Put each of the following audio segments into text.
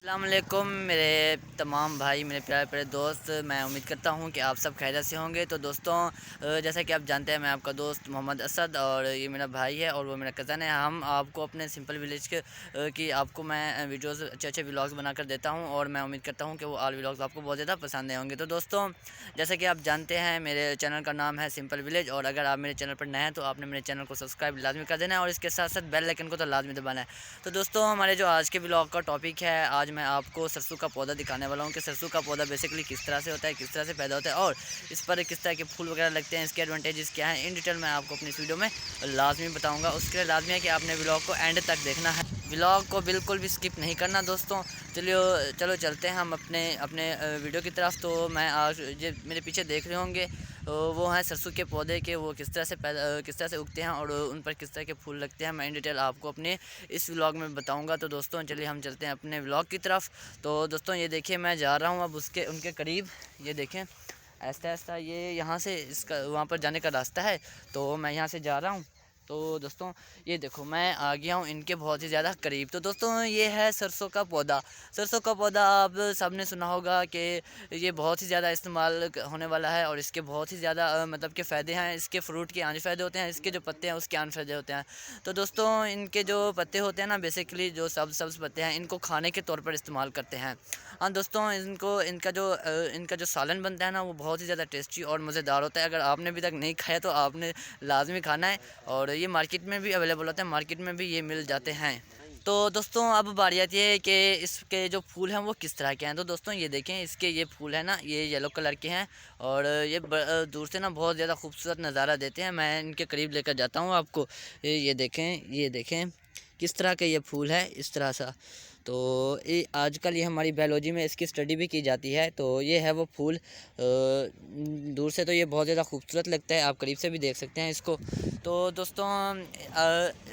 अस्सलामुअलैकुम मेरे तमाम भाई, मेरे प्यारे प्यारे दोस्त। मैं उम्मीद करता हूँ कि आप सब खैरियत से होंगे। तो दोस्तों, जैसा कि आप जानते हैं, मैं आपका दोस्त मोहम्मद असद और ये मेरा भाई है और वो मेरा कज़न है। हम आपको अपने सिंपल विलेज की आपको मैं वीडियोस अच्छे अच्छे व्लॉग्स बनाकर देता हूँ और मैं उम्मीद करता हूँ कि वो ऑल व्लॉग्स आपको बहुत ज़्यादा पसंद आए होंगे। तो दोस्तों, जैसा कि आप जानते हैं, मेरे चैनल का नाम है सिंपल विलेज और अगर आप मेरे चैनल पर नए हैं तो आपने मेरे चैनल को सब्सक्राइब लाजमी कर देना है और इसके साथ साथ बेल आइकन को तो लाजमी दबाना है। तो दोस्तों, हमारे जो आज के व्लॉग का टॉपिक है, आज मैं आपको सरसों का पौधा दिखाने वाला हूँ कि सरसों का पौधा बेसिकली किस तरह से होता है, किस तरह से पैदा होता है और इस पर किस तरह के फूल वगैरह लगते हैं, इसके एडवांटेजेस क्या हैं, इन डिटेल मैं आपको अपनी इस वीडियो में लाजमी बताऊँगा। उसके लिए लाजमी है कि आपने व्लॉग को एंड तक देखना है, व्लॉग को बिल्कुल भी स्किप नहीं करना दोस्तों। चलो चलते हैं हम अपने अपने वीडियो की तरफ। तो मैं आज जो मेरे पीछे देख रहे होंगे वो हैं सरसों के पौधे के, वो किस तरह से उगते हैं और उन पर किस तरह के फूल लगते हैं, मैं इन डिटेल आपको अपने इस व्लॉग में बताऊंगा। तो दोस्तों, चलिए हम चलते हैं अपने व्लॉग की तरफ। तो दोस्तों, ये देखिए मैं जा रहा हूँ अब उनके करीब। ये देखें, ऐसा ऐसा ये यहाँ से इसका वहाँ पर जाने का रास्ता है, तो मैं यहाँ से जा रहा हूँ। तो दोस्तों, ये देखो मैं आ गया हूँ इनके बहुत ही ज़्यादा करीब। तो दोस्तों, ये है सरसों का पौधा। सरसों का पौधा आप सबने सुना होगा कि ये बहुत ही ज़्यादा इस्तेमाल होने वाला है और इसके बहुत ही ज़्यादा मतलब के फ़ायदे हैं। इसके फ्रूट के आने फ़ायदे होते हैं, इसके जो पत्ते हैं उसके आने फ़ायदे होते हैं। तो दोस्तों, इनके जो पत्ते होते हैं ना, बेसिकली जो सब्ज़ पत्ते हैं, इनको खाने के तौर पर इस्तेमाल करते हैं। हाँ दोस्तों, इनका जो सालन बनता है ना, वो बहुत ही ज़्यादा टेस्टी और मज़ेदार होता है। अगर आपने अभी तक नहीं खाया तो आपने लाजमी खाना है और ये मार्केट में भी अवेलेबल होते हैं, मार्केट में भी ये मिल जाते हैं। तो दोस्तों, अब बारी आती है कि इसके जो फूल हैं वो किस तरह के हैं। तो दोस्तों, ये देखें, इसके ये फूल हैं ना, ये येलो कलर के हैं और ये दूर से ना बहुत ज़्यादा खूबसूरत नज़ारा देते हैं। मैं इनके करीब लेकर जाता हूँ आपको। ये देखें किस तरह के ये फूल है, इस तरह सा। तो ये आजकल ये हमारी बायोलॉजी में इसकी स्टडी भी की जाती है। तो ये है वो फूल। दूर से तो ये बहुत ज़्यादा खूबसूरत लगता है, आप करीब से भी देख सकते हैं इसको। तो दोस्तों,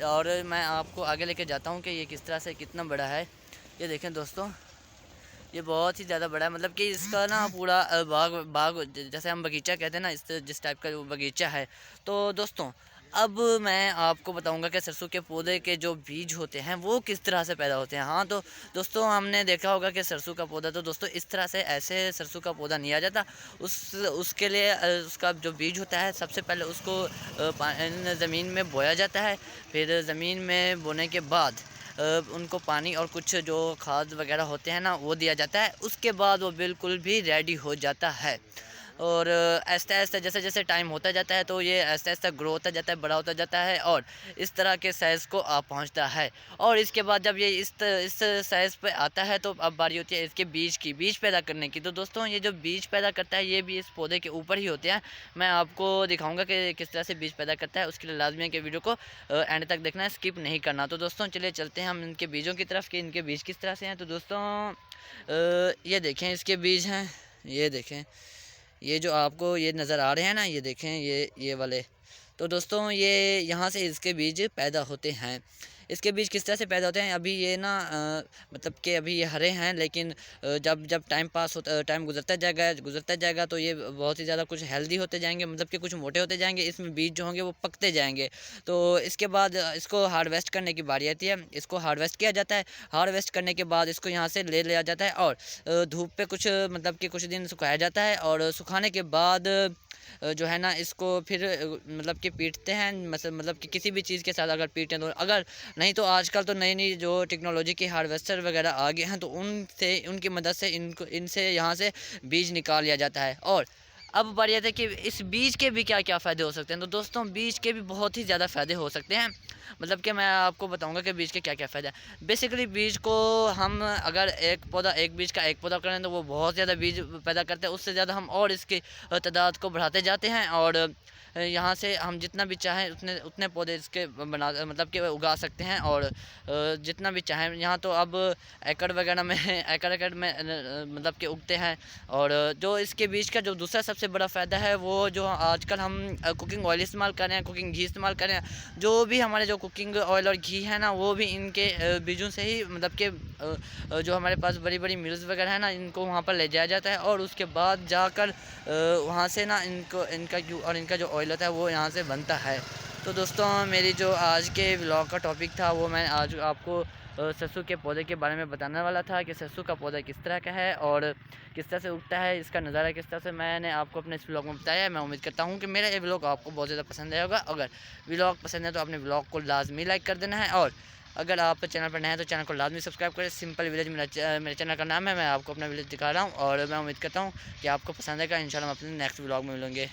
और मैं आपको आगे लेके जाता हूँ कि ये किस तरह से कितना बड़ा है। ये देखें दोस्तों, ये बहुत ही ज़्यादा बड़ा है, मतलब कि इसका ना पूरा बाग बाग जैसे हम बगीचा कहते हैं ना, इस जिस टाइप का वो बगीचा है। तो दोस्तों, अब मैं आपको बताऊंगा कि सरसों के पौधे के जो बीज होते हैं वो किस तरह से पैदा होते हैं। हाँ तो दोस्तों, हमने देखा होगा कि सरसों का पौधा, तो दोस्तों इस तरह से ऐसे सरसों का पौधा नहीं आ जाता। उसके लिए उसका जो बीज होता है, सबसे पहले उसको ज़मीन में बोया जाता है। फिर ज़मीन में बोने के बाद उनको पानी और कुछ जो खाद वगैरह होते हैं ना, वो दिया जाता है। उसके बाद वो बिल्कुल भी रेडी हो जाता है और ऐसा ऐसा जैसे जैसे टाइम होता जाता है तो ये ऐसा ऐसा ग्रो होता जाता है, बड़ा होता जाता है और इस तरह के साइज़ को आ पहुंचता है। और इसके बाद जब ये इस साइज़ पे आता है, तो अब बारी होती है इसके बीज पैदा करने की। तो दोस्तों, ये जो बीज पैदा करता है, ये भी इस पौधे के ऊपर ही होते हैं। मैं आपको दिखाऊंगा कि किस तरह से बीज पैदा करता है। उसके लिए लाजमी है कि वीडियो को एंड तक देखना है, स्किप नहीं करना। तो दोस्तों, चलिए चलते हैं हम इनके बीजों की तरफ कि इनके बीज किस तरह से हैं। तो दोस्तों, ये देखें इसके बीज हैं। ये देखें, ये जो आपको ये नज़र आ रहे हैं ना, ये देखें, ये वाले। तो दोस्तों, ये यहाँ से इसके बीज पैदा होते हैं। इसके बीज किस तरह से पैदा होते हैं, अभी ये ना मतलब कि अभी ये हरे हैं, लेकिन जब जब टाइम गुजरता जाएगा तो ये बहुत ही ज़्यादा कुछ हेल्दी होते जाएंगे, मतलब कि कुछ मोटे होते जाएंगे। इसमें बीज जो होंगे वो पकते जाएंगे। तो इसके बाद इसको हार्वेस्ट करने की बारी आती है। इसको हार्वेस्ट किया जाता है। हार्वेस्ट करने के बाद इसको यहाँ से ले लिया जाता है और धूप पे कुछ मतलब कि कुछ दिन सुखाया जाता है और सुखाने के बाद जो है ना, इसको फिर मतलब कि पीटते हैं। मतलब कि किसी भी चीज़ के साथ अगर पीटें तो, अगर नहीं तो आजकल तो नई नई जो टेक्नोलॉजी की हार्वेस्टर वगैरह आ गए हैं, तो उनकी मदद से इनसे यहाँ से बीज निकाल लिया जाता है। और अब बारी आती है कि इस बीज के भी क्या क्या फ़ायदे हो सकते हैं। तो दोस्तों, बीज के भी बहुत ही ज़्यादा फ़ायदे हो सकते हैं। मतलब कि मैं आपको बताऊंगा कि बीज के क्या क्या फ़ायदे हैं। बेसिकली बीज को हम अगर एक बीज का एक पौधा करें तो वो बहुत ज़्यादा बीज पैदा करते हैं। उससे ज़्यादा हम और इसकी तादाद को बढ़ाते जाते हैं और यहाँ से हम जितना भी चाहें उतने उतने पौधे इसके बना मतलब कि उगा सकते हैं और जितना भी चाहें। यहाँ तो अब एकड़ वगैरह में एकड़ में मतलब कि उगते हैं। और जो इसके बीज का जो दूसरा सबसे बड़ा फ़ायदा है, वो जो आजकल हम कुकिंग ऑयल इस्तेमाल कर रहे हैं, कुकिंग घी इस्तेमाल कर रहे हैं, जो भी हमारे जो कुकिंग ऑयल और घी है ना, वो भी इनके बीजों से ही, मतलब कि जो हमारे पास बड़ी बड़ी मिल्स वगैरह है ना, इनको वहाँ पर ले जाया जाता है और उसके बाद जाकर वहाँ से ना इनका जो ऑयल होता है वो यहाँ से बनता है। तो दोस्तों, मेरी जो आज के व्लॉग का टॉपिक था वो मैं आज आपको सरसों के पौधे के बारे में बताने वाला था कि सरसों का पौधा किस तरह का है और किस तरह से उगता है, इसका नज़ारा किस तरह से मैंने आपको अपने इस व्लॉग में बताया है। मैं उम्मीद करता हूँ कि मेरा ये व्लॉग आपको बहुत ज़्यादा पसंद आया होगा। अगर व्लॉग पसंद है तो अपने व्लॉग को लाजमी लाइक कर देना है, और अगर आप चैनल पर नए हैं तो चैनल को लाजमी सब्सक्राइब करें। सिंपल विलेज मेरे चैनल का नाम है। मैं आपको अपना विलेज दिखा रहा हूँ और मैं उम्मीद करता हूँ कि आपको पसंद आएगा। इंशाल्लाह हम अपने नेक्स्ट व्लॉग में मिलेंगे।